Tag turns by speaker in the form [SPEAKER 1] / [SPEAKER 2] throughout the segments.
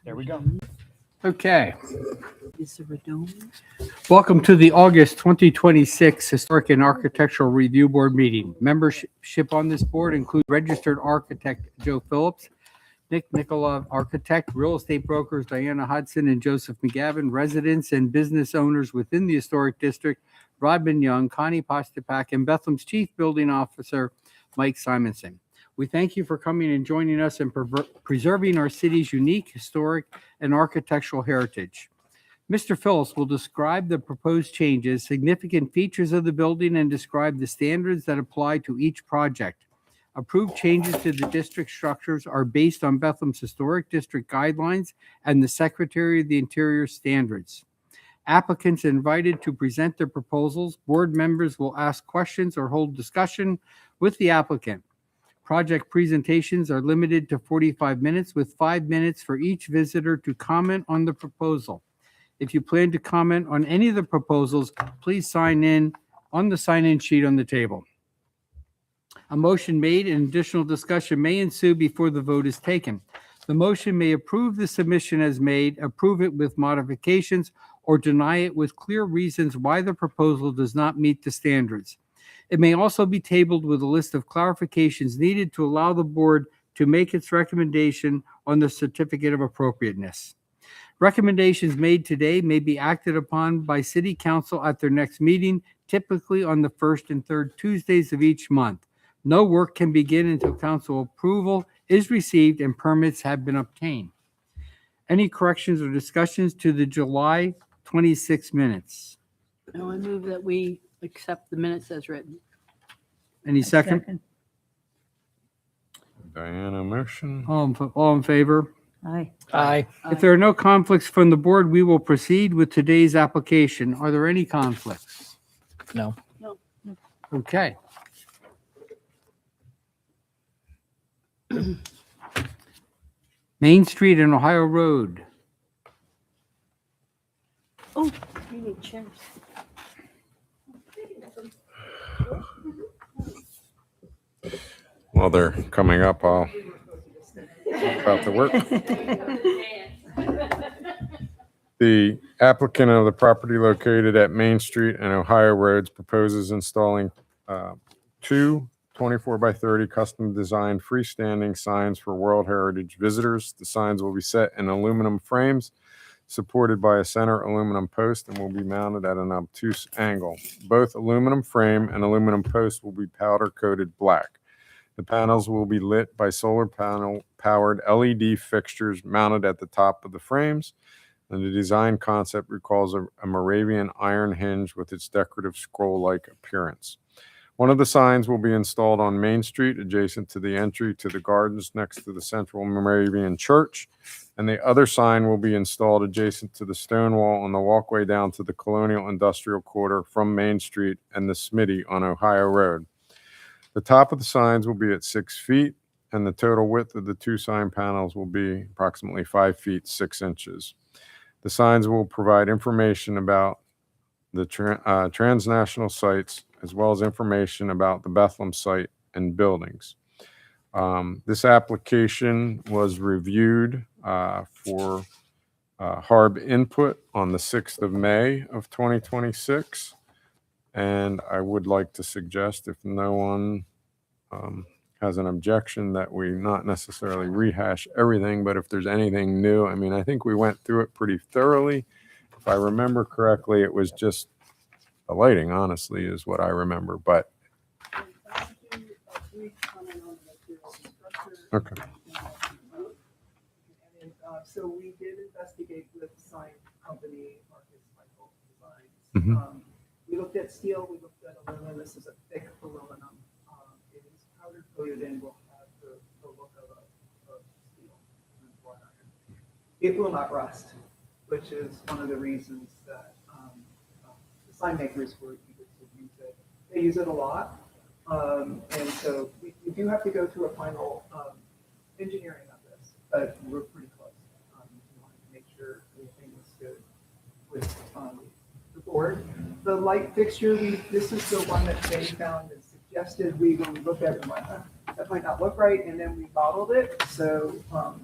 [SPEAKER 1] There we go.
[SPEAKER 2] Okay.
[SPEAKER 3] Is there a dome?
[SPEAKER 2] Welcome to the August 2026 Historic and Architectural Review Board meeting. Membership on this board includes registered architect Joe Phillips, Nick Nicola, architect, real estate brokers Diana Hudson and Joseph McGavin, residents and business owners within the historic district, Rodman Young, Connie Postapak, and Bethlehem's Chief Building Officer, Mike Simonson. We thank you for coming and joining us in preserving our city's unique historic and architectural heritage. Mr. Phillips will describe the proposed changes, significant features of the building, and describe the standards that apply to each project. Approved changes to the district structures are based on Bethlehem's Historic District guidelines and the Secretary of the Interior standards. Applicants invited to present their proposals. Board members will ask questions or hold discussion with the applicant. Project presentations are limited to 45 minutes with 5 minutes for each visitor to comment on the proposal. If you plan to comment on any of the proposals, please sign in on the sign-in sheet on the table. A motion made and additional discussion may ensue before the vote is taken. The motion may approve the submission as made, approve it with modifications, or deny it with clear reasons why the proposal does not meet the standards. It may also be tabled with a list of clarifications needed to allow the board to make its recommendation on the certificate of appropriateness. Recommendations made today may be acted upon by City Council at their next meeting, typically on the first and third Tuesdays of each month. No work can begin until council approval is received and permits have been obtained. Any corrections or discussions to the July 26 minutes?
[SPEAKER 3] No, I move that we accept the minutes as written.
[SPEAKER 2] Any second?
[SPEAKER 4] Diana, motion.
[SPEAKER 2] All in favor?
[SPEAKER 3] Aye.
[SPEAKER 1] Aye.
[SPEAKER 2] If there are no conflicts from the board, we will proceed with today's application. Are there any conflicts?
[SPEAKER 1] No.
[SPEAKER 2] Okay. Main Street and Ohio Road.
[SPEAKER 3] Oh, you need chairs.
[SPEAKER 4] While they're coming up, I'll about the work. The applicant of the property located at Main Street and Ohio Roads proposes installing two 24 by 30 custom designed freestanding signs for World Heritage visitors. The signs will be set in aluminum frames supported by a center aluminum post and will be mounted at an obtuse angle. Both aluminum frame and aluminum post will be powder coated black. The panels will be lit by solar panel powered LED fixtures mounted at the top of the frames. And the design concept recalls a Moravian iron hinge with its decorative scroll-like appearance. One of the signs will be installed on Main Street adjacent to the entry to the gardens next to the Central Moravian Church, and the other sign will be installed adjacent to the stone wall on the walkway down to the Colonial Industrial Quarter from Main Street and the Smitty on Ohio Road. The top of the signs will be at 6 feet, and the total width of the two sign panels will be approximately 5 feet 6 inches. The signs will provide information about the transnational sites, as well as information about the Bethlehem site and buildings. This application was reviewed for HARB input on the 6th of May of 2026. And I would like to suggest, if no one has an objection, that we not necessarily rehash everything, but if there's anything new, I mean, I think we went through it pretty thoroughly. If I remember correctly, it was just the lighting, honestly, is what I remember, but. Okay.
[SPEAKER 5] So we did investigate with the sign company, Marcus Michael Designs.
[SPEAKER 4] Mm-hmm.
[SPEAKER 5] We looked at steel, we looked at aluminum. This is a thick aluminum. It is powder coated and will have the look of steel and wrought iron. It will not rust, which is one of the reasons that the sign makers were eager to use it. They use it a lot. And so we do have to go through a final engineering of this, but we're pretty close. We want to make sure everything was good with the board. The light fixture, this is the one that they found and suggested. When we looked at it, that might not look right, and then we modeled it. So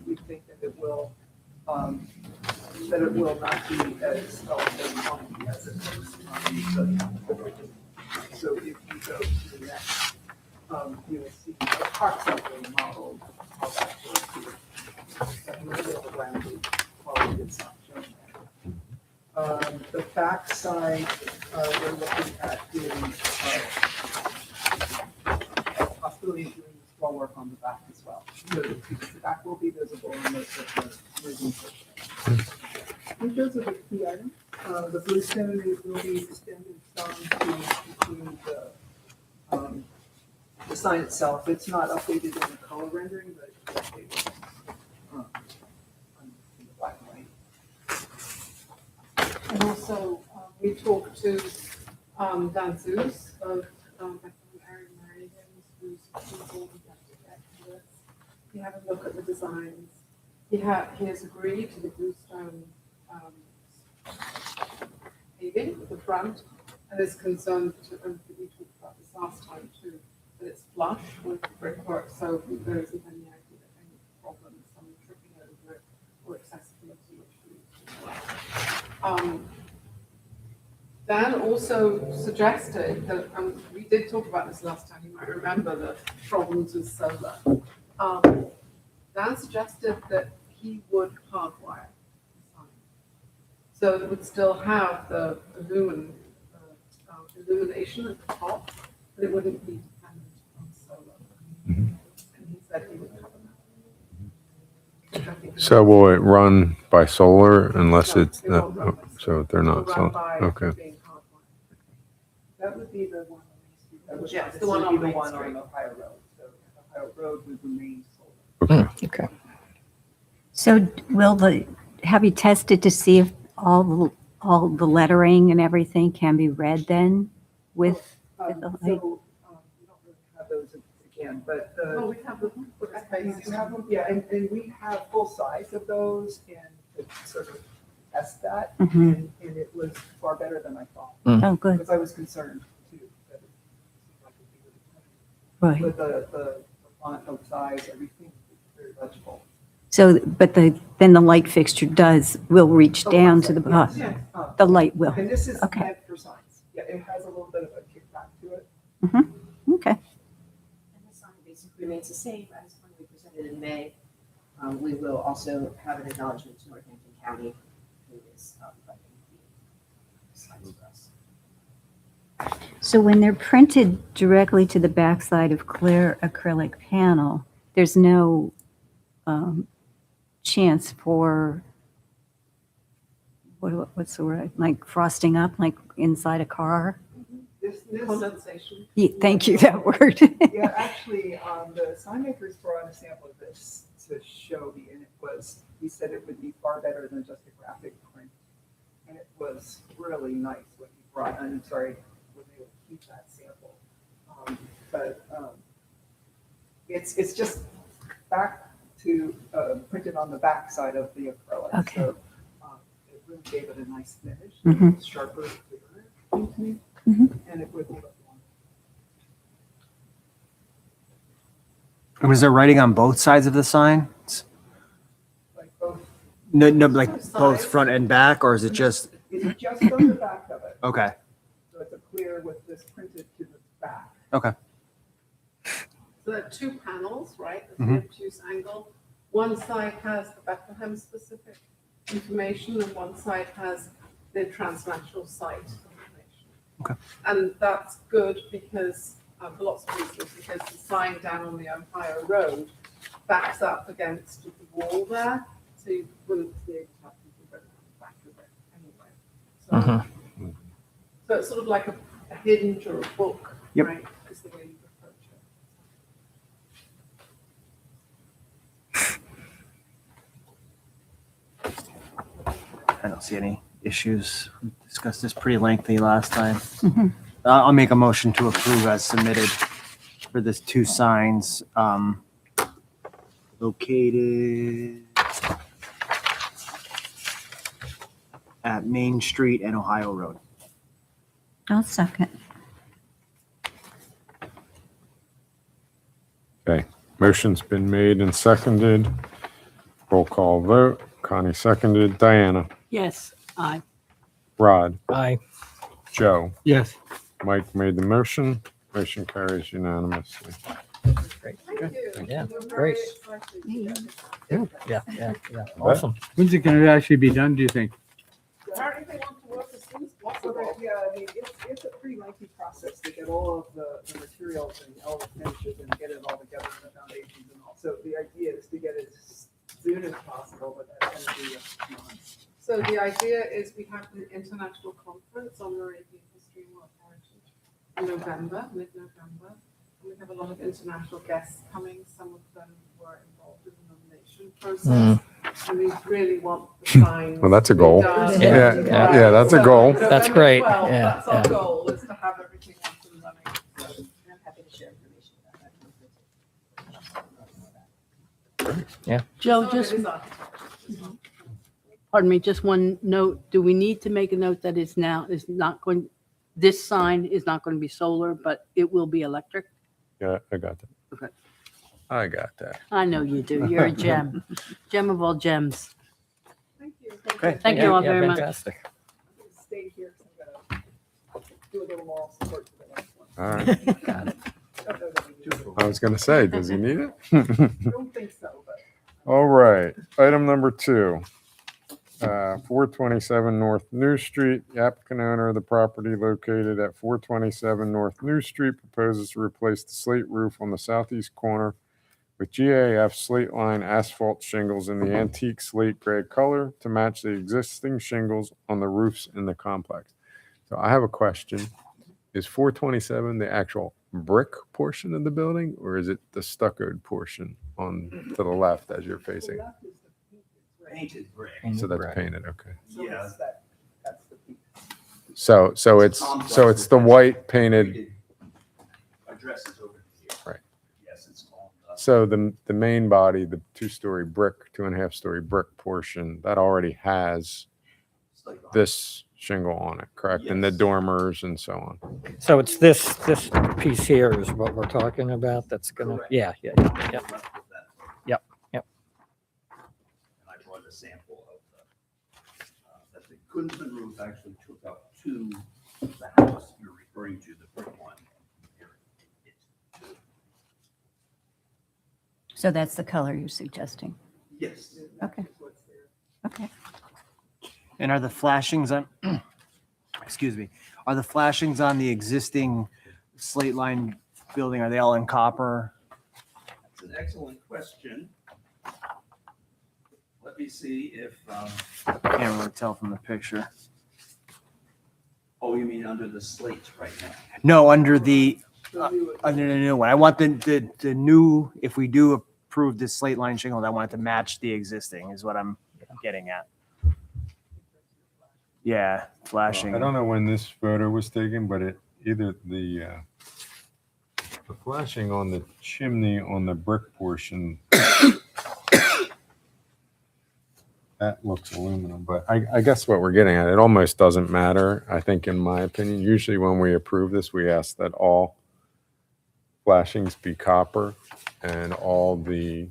[SPEAKER 5] we think that it will that it will not be as funky as it looks on the. So if you go to the next, you will see approximately modeled how that works. That will be the rounded quality it's not shown there. The back side, we're looking at doing, possibility of doing small work on the back as well. So the back will be visible in most of the moving pictures. I think those are the key items. The blue stone will be extended some to include the sign itself. It's not updated in the color rendering, but it's updated in the black and white.
[SPEAKER 1] And also, we talked to Dan Zeus of Aaron Marigan, who's involved in that. He had a look at the designs. He has agreed to the bluestone paving at the front, and is concerned, and we talked about this last time too, that it's flush with brickwork, so if there isn't any idea of any problems, someone tripping over it, or accessibility issues. Dan also suggested that, we did talk about this last time, you might remember the problems with solar. Dan suggested that he would hardwire the sign. So it would still have the illumination at the top, but it wouldn't be dependent on solar. And he said he would cover that. Which I think is-
[SPEAKER 4] So will it run by solar unless
[SPEAKER 1] No,
[SPEAKER 4] it's,
[SPEAKER 1] it won't run by
[SPEAKER 4] so they're
[SPEAKER 1] It'll
[SPEAKER 4] not,
[SPEAKER 1] run
[SPEAKER 4] so,
[SPEAKER 1] by
[SPEAKER 4] okay.
[SPEAKER 1] being hardwired.
[SPEAKER 5] That would be the one on Main Street. That would
[SPEAKER 1] Yes,
[SPEAKER 5] this
[SPEAKER 1] the one
[SPEAKER 5] would
[SPEAKER 1] on
[SPEAKER 5] be the
[SPEAKER 1] Main
[SPEAKER 5] one
[SPEAKER 1] Street.
[SPEAKER 5] on Ohio Road. So Ohio Road would remain solar.
[SPEAKER 4] Okay.
[SPEAKER 6] Okay.
[SPEAKER 7] So have you tested to see if all the lettering and everything can be read then with the light?
[SPEAKER 5] So, we don't really have those again, but
[SPEAKER 1] Oh, we have the.
[SPEAKER 5] you have them, yeah, and we have full size of those and to sort of test that.
[SPEAKER 7] Mhm.
[SPEAKER 5] And it was far better than I thought,
[SPEAKER 7] Oh, good,
[SPEAKER 5] because I was concerned too. That it seemed like it'd be really tiny.
[SPEAKER 7] right.
[SPEAKER 5] But the font, the size, everything is very legible.
[SPEAKER 7] So, but then the light fixture will reach down to the bottom.
[SPEAKER 5] Yes,
[SPEAKER 7] The light will.
[SPEAKER 5] And this is
[SPEAKER 7] Okay.
[SPEAKER 5] meant for signs. Yeah, it has a little bit of a kickback to it.
[SPEAKER 7] Okay.
[SPEAKER 6] And the sign basically remains the same as when we presented in May. We will also have an acknowledgement to Northampton County, who is funding the signs for us.
[SPEAKER 7] So when they're printed directly to the backside of clear acrylic panel, there's no chance for, what's the word, like frosting up, like inside a car?
[SPEAKER 5] This,
[SPEAKER 1] Condensation.
[SPEAKER 7] Yeah, thank you, that word.
[SPEAKER 5] yeah, actually, the sign makers brought a sample of this to show me, and he said it would be far better than just a graphic print. And it was really nice when he brought, I'm sorry, when they would keep that sample. It's just back to printed on the back side of the acrylic.
[SPEAKER 7] Okay.
[SPEAKER 5] So it really gave it a nice finish.
[SPEAKER 7] Mhm.
[SPEAKER 5] It was sharper, clearer, seemed to me,
[SPEAKER 7] Mhm.
[SPEAKER 5] and it would hold up longer.
[SPEAKER 8] And was there writing on both sides of the sign?
[SPEAKER 5] Like both,
[SPEAKER 8] No, like
[SPEAKER 1] Both
[SPEAKER 8] both
[SPEAKER 1] sides.
[SPEAKER 8] front and back, or is it just,
[SPEAKER 5] it's just on the back of it.
[SPEAKER 8] okay,
[SPEAKER 5] So it's a clear with this printed to the back.
[SPEAKER 8] okay.
[SPEAKER 1] So there are two panels, right?
[SPEAKER 8] Mhm.
[SPEAKER 1] There's the obtuse angle. One side has the Bethlehem specific information and one side has the transnational site information.
[SPEAKER 8] Okay.
[SPEAKER 1] And that's good because, for lots of reasons, because the sign down on the Ohio Road backs up against the wall there, so you wouldn't be able to have people going around the back of it anyway. So it's sort of like a hinge or a book,
[SPEAKER 8] Yep.
[SPEAKER 1] right? Is the way you approach it.
[SPEAKER 8] I don't see any issues. We discussed this pretty lengthy last time.
[SPEAKER 7] Mhm.
[SPEAKER 8] I'll make a motion to approve as submitted for this two signs, located at Main Street and Ohio Road.
[SPEAKER 7] I'll second.
[SPEAKER 4] Okay, motion's been made and seconded. Roll call vote. Connie seconded. Diana,
[SPEAKER 3] Yes, aye.
[SPEAKER 4] Rod,
[SPEAKER 8] Aye.
[SPEAKER 4] Joe,
[SPEAKER 2] Yes.
[SPEAKER 4] Mike made the motion. Motion carries unanimously.
[SPEAKER 8] Great.
[SPEAKER 1] Thank you.
[SPEAKER 8] Yeah,
[SPEAKER 1] We're very
[SPEAKER 8] great.
[SPEAKER 1] excited to get this.
[SPEAKER 8] Yeah.
[SPEAKER 4] Awesome.
[SPEAKER 2] When's it going to actually be done, do you think?
[SPEAKER 1] Apparently they want to work as soon as
[SPEAKER 5] So
[SPEAKER 1] possible.
[SPEAKER 5] that, yeah, I mean, it's a pretty lengthy process to get all of the materials and all the finishes and get it all together and the foundations and all. So the idea is to get it as soon as possible, but that's gonna be a few months.
[SPEAKER 1] So the idea is we have an international conference on Moravian history and world heritage in November, mid-November. And we have a lot of international guests coming. Some of them were involved in the nomination process. And we really want the signs.
[SPEAKER 4] Well, that's a goal.
[SPEAKER 1] done.
[SPEAKER 4] Yeah, yeah, that's a goal.
[SPEAKER 8] That's
[SPEAKER 1] November
[SPEAKER 8] great.
[SPEAKER 1] 12th,
[SPEAKER 8] Yeah,
[SPEAKER 1] That's our
[SPEAKER 8] yeah.
[SPEAKER 1] goal, is to have everything up and running. So,
[SPEAKER 6] I'm happy to share information about that conference.
[SPEAKER 3] Joe,
[SPEAKER 1] some of
[SPEAKER 3] just,
[SPEAKER 1] it is architecture.
[SPEAKER 3] pardon me, just one note. Do we need to make a note that is not going, this sign is not going to be solar, but it will be electric?
[SPEAKER 4] Yeah, I got that.
[SPEAKER 3] Okay.
[SPEAKER 4] I got that.
[SPEAKER 3] I know you do. You're a gem. Gem of all gems.
[SPEAKER 1] Thank you.
[SPEAKER 8] Okay.
[SPEAKER 3] Thank you all
[SPEAKER 8] Yeah,
[SPEAKER 3] very much.
[SPEAKER 8] fantastic.
[SPEAKER 5] Stay here, because I'm gonna do a little more support for the next one.
[SPEAKER 4] All right.
[SPEAKER 8] Got it.
[SPEAKER 5] Don't know that we need it.
[SPEAKER 4] I was going to say, does he need it?
[SPEAKER 5] Don't think so, but.
[SPEAKER 4] All right. Item number 2. 427 North New Street. The applicant owner of the property located at 427 North New Street proposes to replace the slate roof on the southeast corner with GAF slate line asphalt shingles in the antique slate gray color to match the existing shingles on the roofs in the complex. So I have a question. Is 427 the actual brick portion of the building, or is it the stuccoed portion on to the left as you're facing?
[SPEAKER 5] The left is the peak, it's red.
[SPEAKER 9] Painted brick.
[SPEAKER 4] So that's
[SPEAKER 8] Right.
[SPEAKER 4] painted, okay.
[SPEAKER 5] So
[SPEAKER 9] Yeah.
[SPEAKER 5] it's that's the peak.
[SPEAKER 4] So it's the white painted.
[SPEAKER 9] Addresses over here.
[SPEAKER 4] Right.
[SPEAKER 9] Yes, it's all.
[SPEAKER 4] So the main body, the 2-story brick, 2.5-story brick portion, that already has this shingle on it, correct? And the
[SPEAKER 9] Yes.
[SPEAKER 4] dormers and so on.
[SPEAKER 8] So it's this piece here is what we're talking about. That's gonna,
[SPEAKER 9] Correct.
[SPEAKER 8] yeah.
[SPEAKER 9] Yep.
[SPEAKER 8] Yep, yep.
[SPEAKER 9] And I brought a sample of that the Kunzman roof actually took up to the house you're referring to, the brick one.
[SPEAKER 7] So that's the color you're suggesting?
[SPEAKER 9] Yes.
[SPEAKER 7] Okay.
[SPEAKER 5] What's there.
[SPEAKER 7] Okay.
[SPEAKER 8] And are the flashings on, excuse me, are the flashings on the existing slate line building, are they all in copper?
[SPEAKER 9] That's an excellent question. Let me see if,
[SPEAKER 8] Can't really tell from the picture.
[SPEAKER 9] oh, you mean under the slates right now?
[SPEAKER 8] No, under the
[SPEAKER 5] The new-
[SPEAKER 8] under the new one. I want the new, if we do approve this slate line shingle, I want it to match the existing is what I'm getting at. Yeah, flashing.
[SPEAKER 4] I don't know when this photo was taken, but either the flashing on the chimney on the brick portion, that looks aluminum, but I guess what we're getting at, it almost doesn't matter. I think, in my opinion, usually when we approve this, we ask that all flashings be copper and all the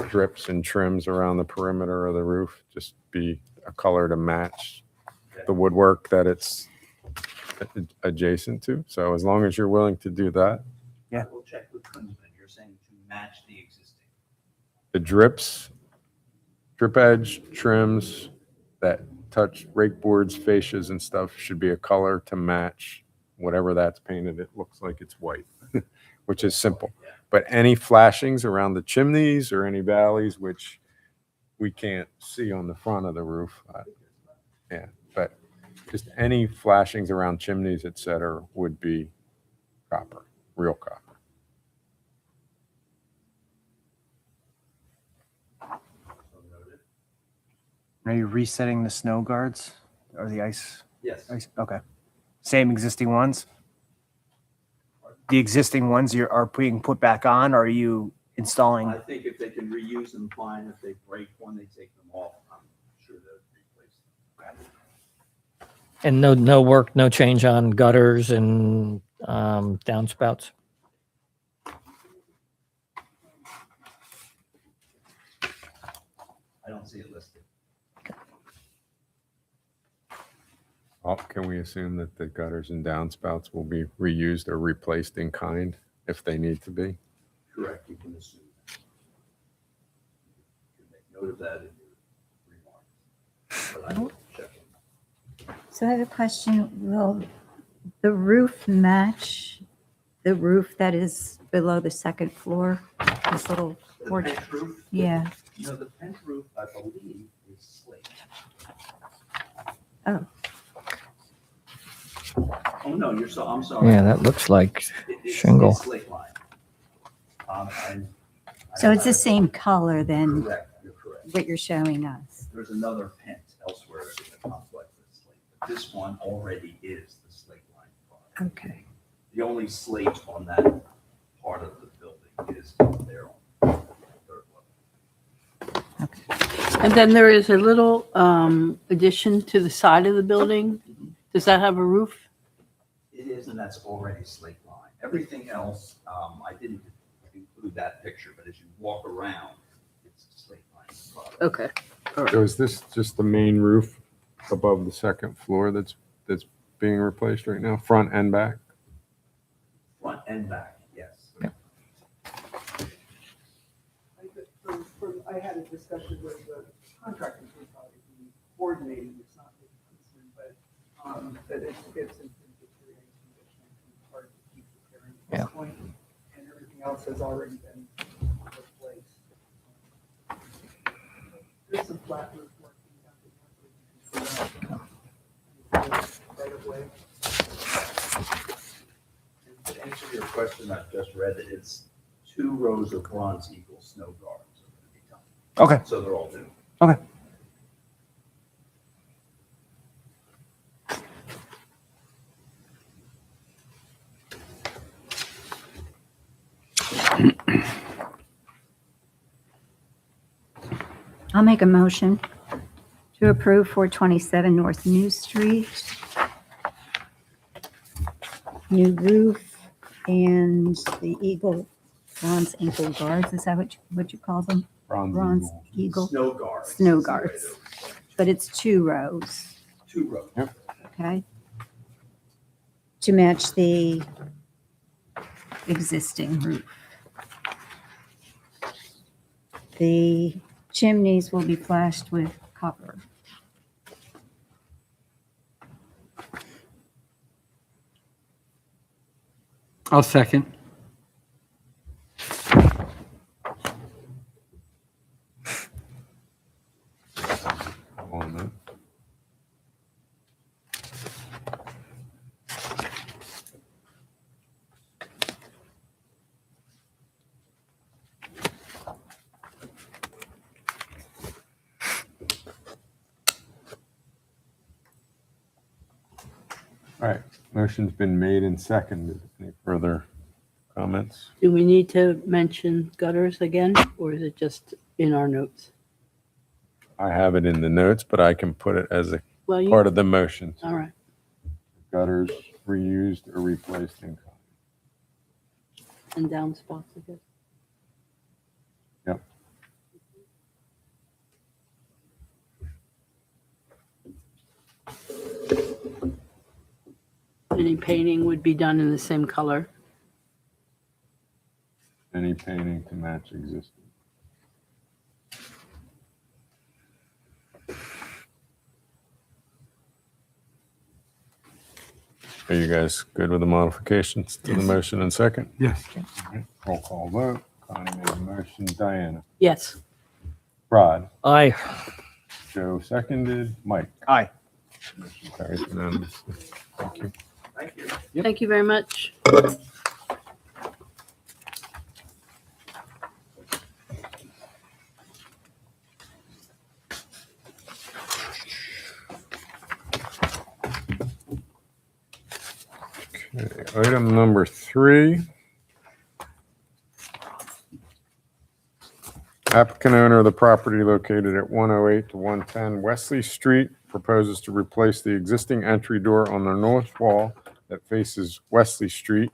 [SPEAKER 4] drips and trims around the perimeter of the roof just be a color to match the woodwork that it's adjacent to. So as long as you're willing to do that,
[SPEAKER 8] Yeah.
[SPEAKER 9] We'll check with Kunzman. You're saying to match the existing.
[SPEAKER 4] the drips, drip edge trims that touch rake boards, fascias and stuff should be a color to match whatever that's painted. It looks like it's white, which is simple. But any flashings around the chimneys or any valleys, which we can't see on the front of the roof, yeah, but just any flashings around chimneys, et cetera, would be copper, real copper.
[SPEAKER 8] Are you resetting the snow guards or the ice?
[SPEAKER 9] Yes.
[SPEAKER 8] Okay. Same existing ones? The existing ones are being put back on, or are you installing?
[SPEAKER 9] I think if they can reuse them, fine. If they break one, they take them off. I'm sure they'll replace them.
[SPEAKER 10] And no work, no change on gutters and downspouts?
[SPEAKER 9] I don't see it listed.
[SPEAKER 4] Can we assume that the gutters and downspouts will be reused or replaced in kind if they need to be?
[SPEAKER 9] Correct, you can assume that. You can make note of that in your remarks. But I will check it.
[SPEAKER 7] So I have a question. Will the roof match the roof that is below the second floor? This little
[SPEAKER 9] The
[SPEAKER 7] porch?
[SPEAKER 9] pent roof?
[SPEAKER 7] Yeah.
[SPEAKER 9] No, the pent roof, I believe, is slate.
[SPEAKER 7] Oh.
[SPEAKER 9] Oh, no, I'm sorry.
[SPEAKER 10] Yeah, that looks like
[SPEAKER 9] It's
[SPEAKER 10] shingle.
[SPEAKER 9] slate line. And
[SPEAKER 7] So it's the same color than
[SPEAKER 9] Correct, you're correct.
[SPEAKER 7] what you're showing us?
[SPEAKER 9] There's another pent elsewhere in the complex that's slate, but this one already is the slate line product.
[SPEAKER 7] Okay.
[SPEAKER 9] The only slate on that part of the building is there on the third level.
[SPEAKER 3] And then there is a little addition to the side of the building. Does that have a roof?
[SPEAKER 9] It is, and that's already slate line. Everything else, I didn't include that picture, but as you walk around, it's a slate line product.
[SPEAKER 3] Okay.
[SPEAKER 4] So is this just the main roof above the second floor that's being replaced right now, front and back?
[SPEAKER 9] Front and back, yes.
[SPEAKER 5] I had a discussion with the contractors, who probably be coordinating, it's not really concerned, but that it gets into deteriorating condition and it's hard to keep repairing at
[SPEAKER 10] Yeah.
[SPEAKER 5] this point, and everything else has already been replaced. There's some flat roof working down there, so you can see that. Right away.
[SPEAKER 9] And to answer your question, I've just read that it's 2 rows of bronze eagle snow guards are going to be done.
[SPEAKER 8] Okay.
[SPEAKER 9] So they're all new.
[SPEAKER 8] Okay.
[SPEAKER 7] I'll make a motion to approve 427 North New Street. New roof and the bronze ankle guards, is that what you call them? Bronze eagle,
[SPEAKER 9] Snow guards.
[SPEAKER 7] Snow
[SPEAKER 9] is the way
[SPEAKER 7] guards.
[SPEAKER 9] to-
[SPEAKER 7] but it's 2 rows,
[SPEAKER 9] 2 rows.
[SPEAKER 7] okay? To match the existing roof. The chimneys will be flashed with copper.
[SPEAKER 2] I'll second.
[SPEAKER 4] On that. All right, motion's been made and seconded. Any further comments?
[SPEAKER 3] Do we need to mention gutters again, or is it just in our notes?
[SPEAKER 4] I have it in the notes, but I can put it as a
[SPEAKER 3] Well,
[SPEAKER 4] part of the motion.
[SPEAKER 3] all right.
[SPEAKER 4] Gutters reused or replaced in kind.
[SPEAKER 3] And downspouts, I guess.
[SPEAKER 4] Yep.
[SPEAKER 3] Any painting would be done in the same color.
[SPEAKER 4] Any painting to match existing. Are you guys good with the modifications to the motion and second?
[SPEAKER 2] Yes.
[SPEAKER 4] All right, roll call vote. Connie made a motion. Diana.
[SPEAKER 3] Yes.
[SPEAKER 4] Rod.
[SPEAKER 10] Aye.
[SPEAKER 4] Joe seconded. Mike.
[SPEAKER 8] Aye.
[SPEAKER 4] Motion carries unanimously. Thank you.
[SPEAKER 9] Thank you.
[SPEAKER 4] Yep.
[SPEAKER 3] Thank you very much.
[SPEAKER 4] Okay, item number 3. Applicant owner of the property located at 108 to 110 Wesley Street proposes to replace the existing entry door on the north wall that faces Wesley Street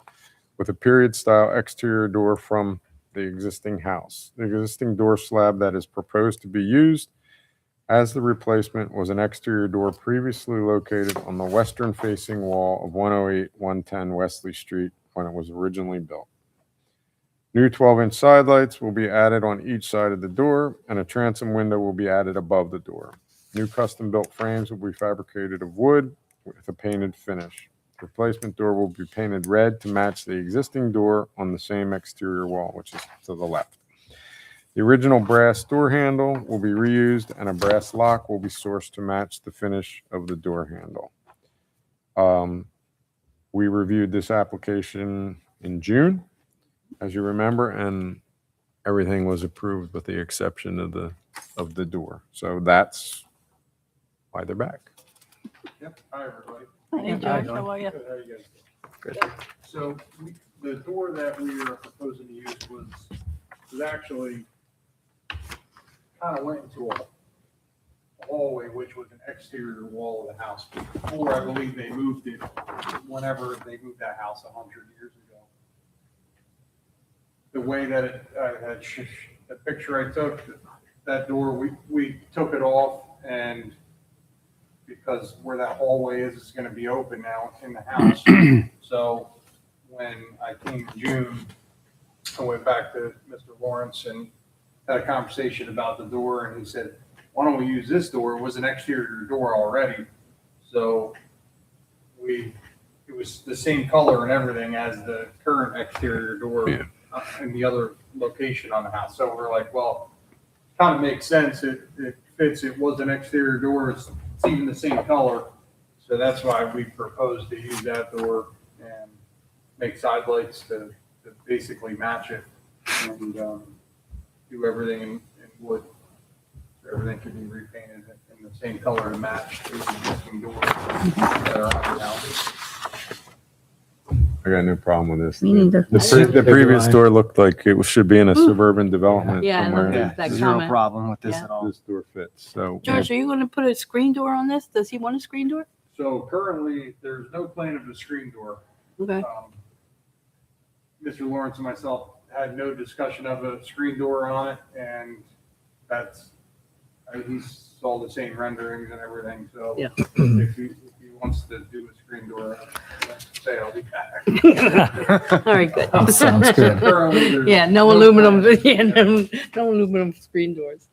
[SPEAKER 4] with a period-style exterior door from the existing house. The existing door slab that is proposed to be used as the replacement was an exterior door previously located on the western facing wall of 108-110 Wesley Street when it was originally built. New 12-inch side lights will be added on each side of the door, and a transom window will be added above the door. New custom-built frames will be fabricated of wood with a painted finish. The replacement door will be painted red to match the existing door on the same exterior wall, which is to the left. The original brass door handle will be reused, and a brass lock will be sourced to match the finish of the door handle. We reviewed this application in June, as you remember, and everything was approved with the exception of the door. So that's why they're back.
[SPEAKER 11] Yep. Hi, everybody.
[SPEAKER 3] Hey, George, how are you?
[SPEAKER 11] Good, how are you guys? So the door that we are proposing to use was actually kind of went into a hallway, which was an exterior wall of the house. Before, I believe they moved it, whenever they moved that house 100 years ago. The way that the picture I took, that door, we took it off, and because where that hallway is going to be open now in the house. So when I came in June, I went back to Mr. Lawrence and had a conversation about the door, and he said, why don't we use this door? It was an exterior door already. So it was the same color and everything as the current exterior door in the other location on the house. So we're like, well, kind of makes sense. It fits. It was an exterior door. It's even the same color. So that's why we proposed to use that door and make side lights to basically match it and do everything in wood. So everything can be repainted in the same color to match the existing doors that are on the house.
[SPEAKER 4] I got no problem with this.
[SPEAKER 7] Me neither.
[SPEAKER 4] The previous door looked like it should be in a suburban development
[SPEAKER 3] Yeah, I love
[SPEAKER 4] somewhere.
[SPEAKER 3] that.
[SPEAKER 8] Yeah, zero
[SPEAKER 3] comment.
[SPEAKER 8] problem with this
[SPEAKER 3] Yeah.
[SPEAKER 8] at all.
[SPEAKER 4] This door fits, so.
[SPEAKER 3] George, are you going to put a screen door on this? Does he want a screen door?
[SPEAKER 11] So currently, there's no plan of the screen door.
[SPEAKER 3] Okay.
[SPEAKER 11] Mr. Lawrence and myself had no discussion of a screen door on it, and he saw the same renderings and everything, so
[SPEAKER 3] Yeah.
[SPEAKER 11] if he wants to do a screen door, say I'll be back.
[SPEAKER 3] All right, good.
[SPEAKER 10] Sounds good.
[SPEAKER 11] Currently, there's
[SPEAKER 3] Yeah, no aluminum, yeah, no aluminum screen doors.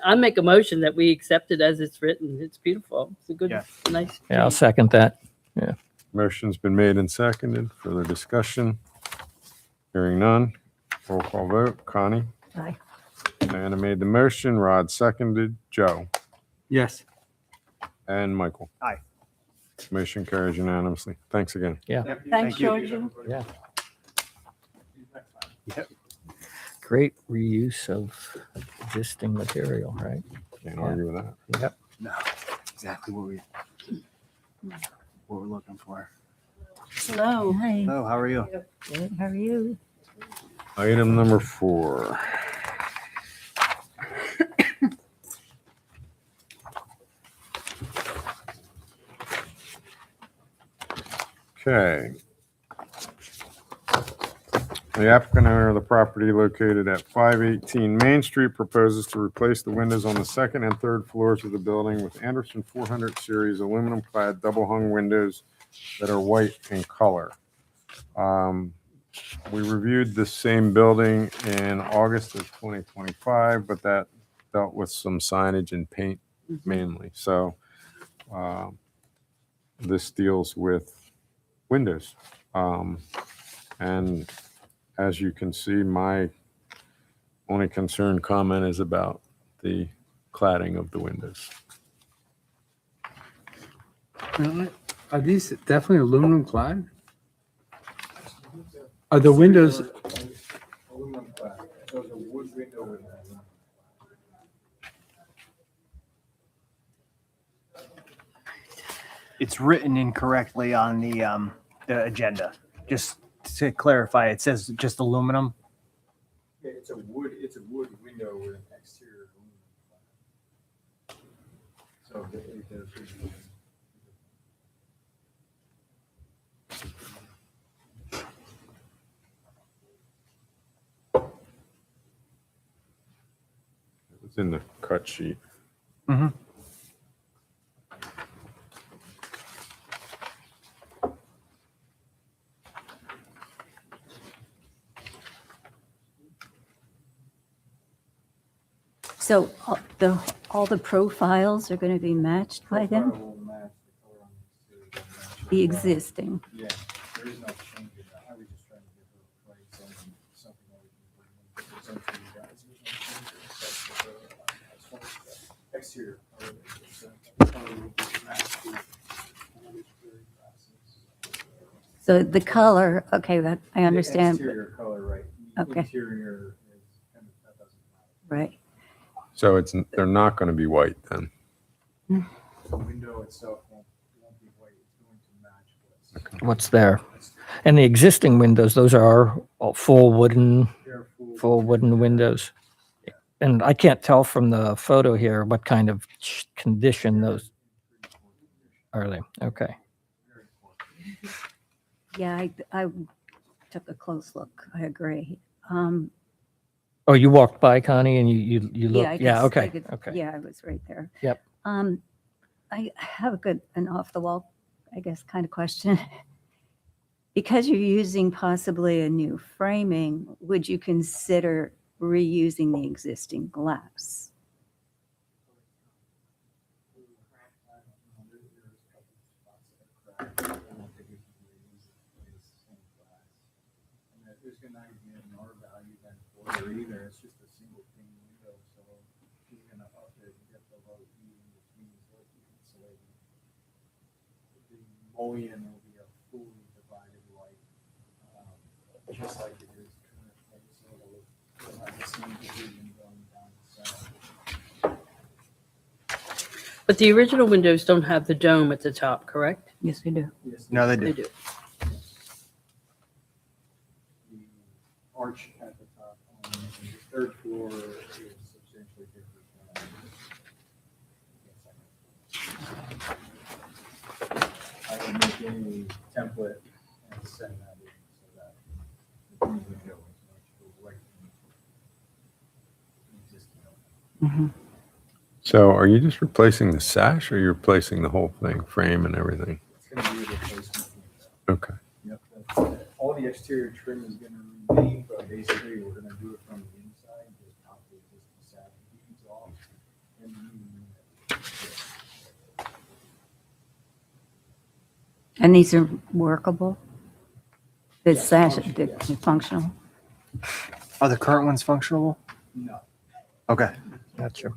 [SPEAKER 3] I make a motion that we accept it as it's written. It's beautiful. It's a good,
[SPEAKER 8] Yeah.
[SPEAKER 3] nice.
[SPEAKER 10] Yeah, I'll second that.
[SPEAKER 4] Motion's been made and seconded. Further discussion? Hearing none. Roll call vote. Connie?
[SPEAKER 7] Aye.
[SPEAKER 4] Diana made the motion. Rod seconded. Joe?
[SPEAKER 2] Yes.
[SPEAKER 4] And Michael?
[SPEAKER 8] Aye.
[SPEAKER 4] Motion carries unanimously. Thanks again.
[SPEAKER 11] Yep,
[SPEAKER 3] Thanks,
[SPEAKER 11] thank you,
[SPEAKER 3] George.
[SPEAKER 11] everybody.
[SPEAKER 10] Yeah.
[SPEAKER 11] See you next time.
[SPEAKER 10] Great reuse of existing material, right?
[SPEAKER 4] Can't argue with that.
[SPEAKER 10] Yep.
[SPEAKER 8] No, exactly what we're looking for.
[SPEAKER 3] Hello.
[SPEAKER 7] Hi,
[SPEAKER 8] Hello, how are you?
[SPEAKER 7] good, how are you?
[SPEAKER 4] Item number 4. Okay. The applicant owner of the property located at 518 Main Street proposes to replace the windows on the second and third floors of the building with Anderson 400 series aluminum clad double hung windows that are white in color. We reviewed the same building in August of 2025, but that dealt with some signage and paint mainly. So this deals with windows. And as you can see, my only concern comment is about the cladding of the windows.
[SPEAKER 2] Are these definitely aluminum clad? Are the windows,
[SPEAKER 11] Aluminum clad. So it's a wood window with that.
[SPEAKER 8] It's written incorrectly on the agenda. Just to clarify, it says just aluminum.
[SPEAKER 11] Yeah, it's a wood window with an exterior aluminum. So
[SPEAKER 4] It's in the cut sheet.
[SPEAKER 8] Mhm.
[SPEAKER 7] So all the profiles are going to be matched by them? The existing.
[SPEAKER 11] Yeah, there is no change in that. I was just trying to give her a price on something that we can present to you guys. There's no change. Exterior.
[SPEAKER 7] So the color, okay, that I understand.
[SPEAKER 11] Exterior color, right.
[SPEAKER 7] Okay.
[SPEAKER 11] Interior is, that doesn't matter.
[SPEAKER 7] Right.
[SPEAKER 4] So they're not going to be white then?
[SPEAKER 11] The window itself won't be white. It's going to match
[SPEAKER 10] What's there? And the existing windows, those are all full wooden windows. And I can't tell from the photo here what kind of condition those are they. Okay.
[SPEAKER 7] Yeah, I took a close look. I agree.
[SPEAKER 10] Oh, you walked by, Connie, and you looked?
[SPEAKER 7] I
[SPEAKER 10] Yeah,
[SPEAKER 7] could- I
[SPEAKER 10] okay,
[SPEAKER 7] could-
[SPEAKER 10] okay.
[SPEAKER 7] Yeah, I was right there.
[SPEAKER 10] Yep.
[SPEAKER 7] I have an off the wall, I guess, kind of question. Because you're using possibly a new framing, would you consider reusing the existing glass?
[SPEAKER 11] There's gonna be an R value then for her either. It's just a single pane window, so she's gonna up it and get the low E in between so it can insulate. The mullion will be a fully divided light, just like it is currently, so it'll have the same division going down the center.
[SPEAKER 3] But the original windows don't have the dome at the top, correct?
[SPEAKER 7] Yes, they do.
[SPEAKER 11] Yes,
[SPEAKER 8] No, they
[SPEAKER 3] They
[SPEAKER 8] do.
[SPEAKER 3] do.
[SPEAKER 11] the arch at the top on the third floor is substantially different. I can make any template and send that in so that the new window is much like the existing.
[SPEAKER 7] Mhm.
[SPEAKER 4] So are you just replacing the sash or you're replacing the whole thing, frame and everything?
[SPEAKER 11] It's gonna be a replacement window.
[SPEAKER 4] Okay.
[SPEAKER 11] Yep, all the exterior trim is gonna remain, but basically we're gonna do it from the inside, just pop the existing sash beads off and the new window.
[SPEAKER 7] And these are workable? The
[SPEAKER 11] Yes,
[SPEAKER 7] sash,
[SPEAKER 11] functional,
[SPEAKER 7] the
[SPEAKER 11] yes.
[SPEAKER 7] functional?
[SPEAKER 8] Are the current ones functional?
[SPEAKER 11] No.
[SPEAKER 8] Okay.
[SPEAKER 10] Gotcha.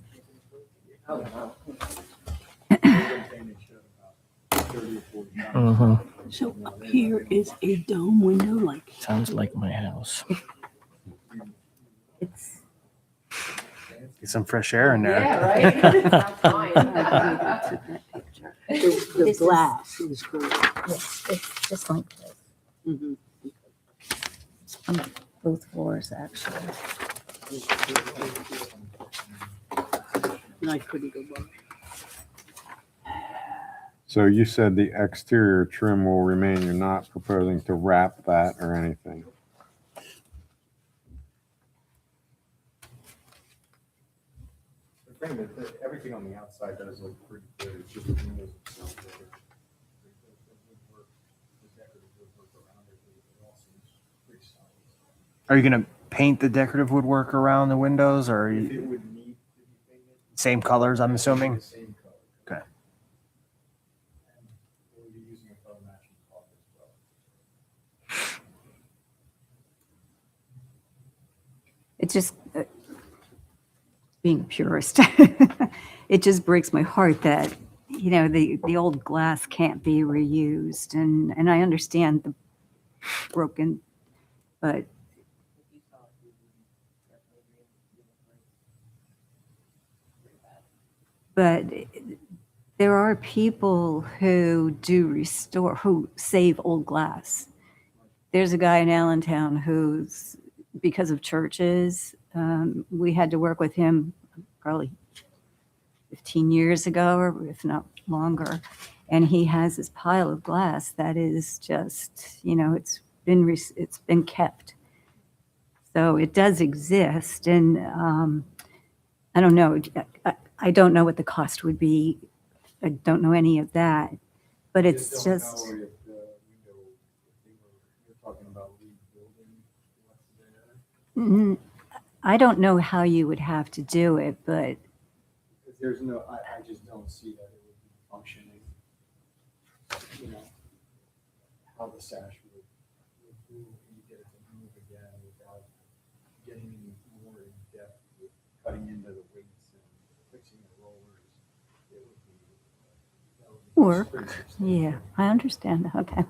[SPEAKER 10] Mhm.
[SPEAKER 3] So up here is a dome window, like.
[SPEAKER 10] Sounds like my house.
[SPEAKER 7] It's,
[SPEAKER 8] Get some fresh air in there.
[SPEAKER 6] Yeah, right? Sounds fine.
[SPEAKER 7] This
[SPEAKER 3] The
[SPEAKER 7] is-
[SPEAKER 3] glass is cool.
[SPEAKER 7] yes, it's just like this,
[SPEAKER 3] Mhm.
[SPEAKER 7] on both floors, actually.
[SPEAKER 3] And I couldn't go by.
[SPEAKER 4] So you said the exterior trim will remain. You're not proposing to wrap that or anything?
[SPEAKER 11] The thing that, everything on the outside does look pretty good, it's just the windows themselves. The woodwork, the decorative woodwork around it, it all seems pretty solid.
[SPEAKER 8] Are you gonna paint the decorative woodwork around the windows, or are
[SPEAKER 11] If
[SPEAKER 8] you,
[SPEAKER 11] it would need to be painted.
[SPEAKER 8] same colors? I'm
[SPEAKER 11] The
[SPEAKER 8] assuming.
[SPEAKER 11] same color.
[SPEAKER 8] Okay.
[SPEAKER 11] And we'll be using a color matching cloth as well.
[SPEAKER 7] It just, being a purist, it just breaks my heart that, you know, the old glass can't be reused. And I understand the broken, but there are people who do restore, who save old glass. There's a guy in Allentown who's, because of churches, we had to work with him probably 15 years ago, or if not longer. And he has this pile of glass that is just, you know, it's been kept. So it does exist. And I don't know, I don't know what the cost would be. I don't know any of that, but it's just, Mm, I don't know how you would have to do it, but
[SPEAKER 8] There's no, I just don't see that it would be functioning. You know, how the sash would move, and you get it to move again without getting any more in depth with cutting into the weights and fixing the rollers. It would be, that would be
[SPEAKER 7] work.
[SPEAKER 8] pretty substantial.
[SPEAKER 7] Yeah, I understand. Okay.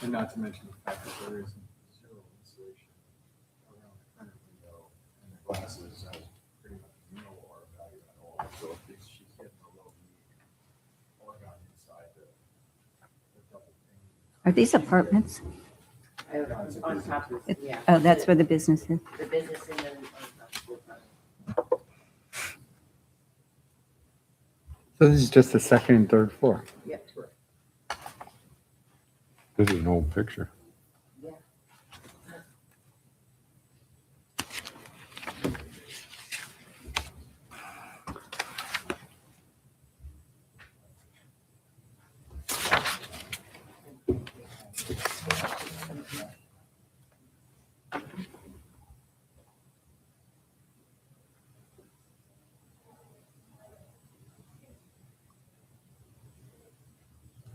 [SPEAKER 8] And not to mention the fact that there is zero insulation around the current window, and the glasses has pretty much no R value at all. So if she's getting a low argon inside the double pane.
[SPEAKER 7] Are these apartments?
[SPEAKER 6] On top, yeah.
[SPEAKER 7] Oh, that's where the business is.
[SPEAKER 6] The business and then on top.
[SPEAKER 2] So this is just the second and third floor.
[SPEAKER 6] Yeah.
[SPEAKER 4] This is an old picture.
[SPEAKER 6] Yeah.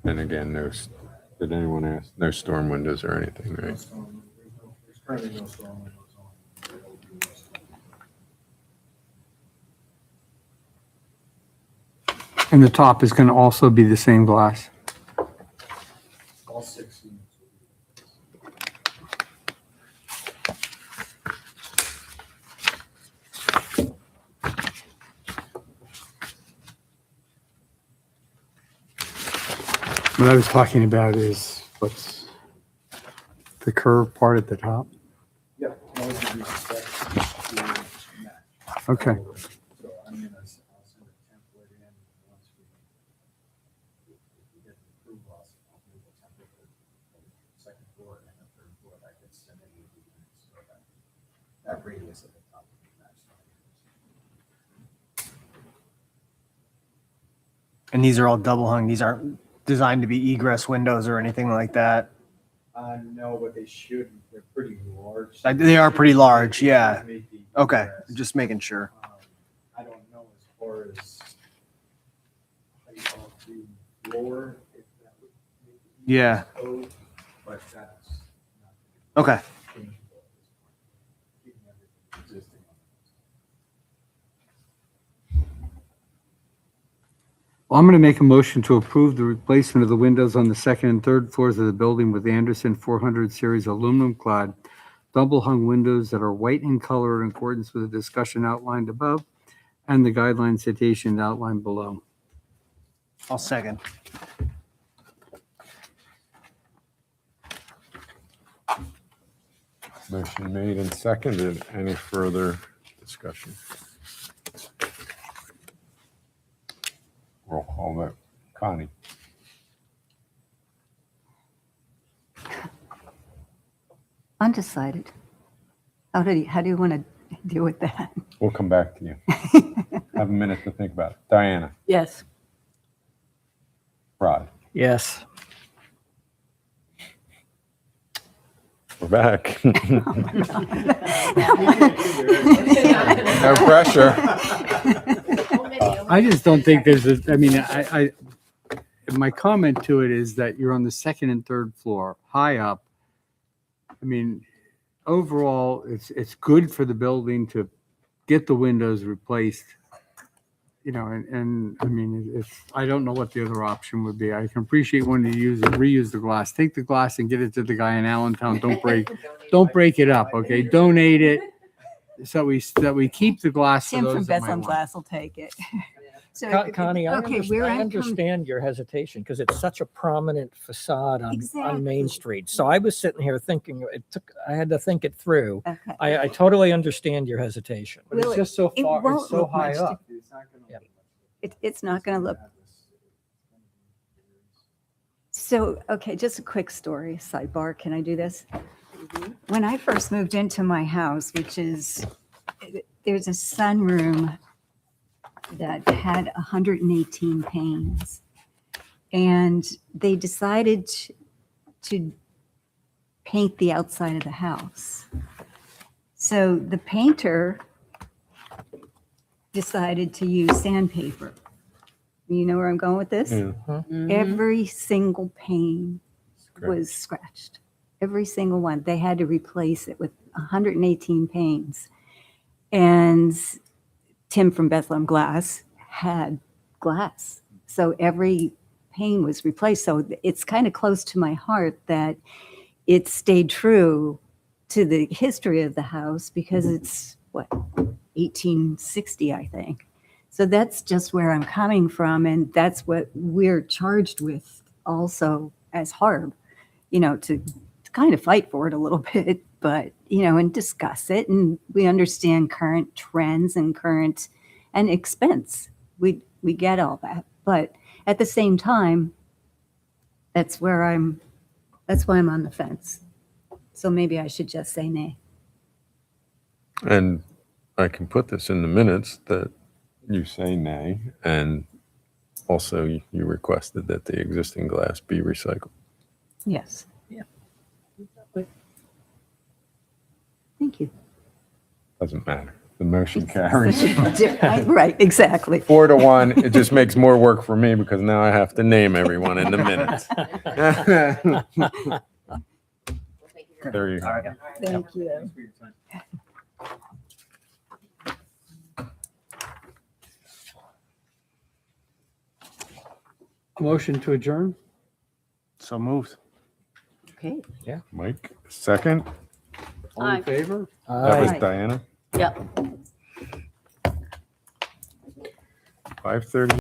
[SPEAKER 4] And again, did anyone ask? No storm windows or anything, right?
[SPEAKER 8] There's currently no storm windows on.
[SPEAKER 2] And the top is going to also be the same glass.
[SPEAKER 8] All 6 units will be.
[SPEAKER 2] What I was talking about is what's the curved part at the top.
[SPEAKER 8] Yeah. Those would be specs to match.
[SPEAKER 2] Okay.
[SPEAKER 8] So I'm gonna, I'll send a template in once we get the approval, I'll move the template to the second floor and the third floor. I could send it to the units so that radius at the top would be matched. And these are all double hung. These aren't designed to be egress windows or anything like that. No, but they should. They're pretty large. They are pretty large, yeah. Okay, just making sure. I don't know as far as height of the floor, if that would make it Yeah. code, but that's not Okay. changeable at this point. Keeping everything existing on
[SPEAKER 2] Well, I'm going to make a motion to approve the replacement of the windows on the second and third floors of the building with Anderson 400 series aluminum clad double hung windows that are white in color in accordance with the discussion outlined above and the guideline citation outlined below.
[SPEAKER 8] I'll second.
[SPEAKER 4] Motion made and seconded. Any further discussion? Roll call vote. Connie?
[SPEAKER 7] Undecided. How do you want to deal with that?
[SPEAKER 4] We'll come back to you. Have a minute to think about it. Diana?
[SPEAKER 3] Yes.
[SPEAKER 4] Rod?
[SPEAKER 10] Yes.
[SPEAKER 4] We're back. No pressure.
[SPEAKER 2] I just don't think there's a, I mean, my comment to it is that you're on the second and third floor, high up. I mean, overall, it's good for the building to get the windows replaced. You know, and I mean, I don't know what the other option would be. I can appreciate when you reuse the glass. Take the glass and get it to the guy in Allentown. Don't break it up, okay? Donate it so we keep the glass for
[SPEAKER 7] Tim from
[SPEAKER 2] those that might
[SPEAKER 7] Bethlehem
[SPEAKER 2] want.
[SPEAKER 7] Glass will take it. So,
[SPEAKER 10] Connie, I
[SPEAKER 7] okay, where I'm
[SPEAKER 10] understand your hesitation because it's such a prominent facade on Main
[SPEAKER 7] Exactly.
[SPEAKER 10] Street. So I was sitting here thinking, I had to think it through.
[SPEAKER 7] Okay.
[SPEAKER 10] I totally understand your hesitation.
[SPEAKER 2] But it's
[SPEAKER 7] Will
[SPEAKER 2] just so
[SPEAKER 7] it
[SPEAKER 2] far,
[SPEAKER 7] won't
[SPEAKER 2] it's so
[SPEAKER 7] look
[SPEAKER 2] high
[SPEAKER 7] much
[SPEAKER 2] up.
[SPEAKER 10] Yeah.
[SPEAKER 7] It's not going to look. So, okay, just a quick story, sidebar. Can I do this? When I first moved into my house, which is there's a sunroom that had 118 panes. And they decided to paint the outside of the house. So the painter decided to use sandpaper. You know where I'm going with this?
[SPEAKER 4] Yeah.
[SPEAKER 7] Every single pane was scratched. Every single one. They had to replace it with 118 panes. And Tim from Bethlehem Glass had glass. So every pane was replaced. So it's kind of close to my heart that it stayed true to the history of the house because it's, what, 1860, I think. So that's just where I'm coming from. And that's what we're charged with also as HARB, you know, to kind of fight for it a little bit, but, you know, and discuss it. And we understand current trends and current and expense. We get all that. But at the same time, that's why I'm on the fence. So maybe I should just say nay.
[SPEAKER 4] And I can put this in the minutes that you say nay, and also you requested that the existing glass be recycled.
[SPEAKER 7] Yes.
[SPEAKER 3] Yeah.
[SPEAKER 7] Thank you.
[SPEAKER 4] Doesn't matter. The motion carries.
[SPEAKER 7] Right, exactly.
[SPEAKER 4] 4-1. It just makes more work for me because now I have to name everyone in the minutes. There you go.
[SPEAKER 7] Thank you.
[SPEAKER 2] Motion to adjourn?
[SPEAKER 8] So moved.
[SPEAKER 3] Okay.
[SPEAKER 4] Mike, second.
[SPEAKER 2] All in favor?
[SPEAKER 4] That was
[SPEAKER 7] Aye.
[SPEAKER 4] Diana.
[SPEAKER 3] Yep.
[SPEAKER 4] 5:30.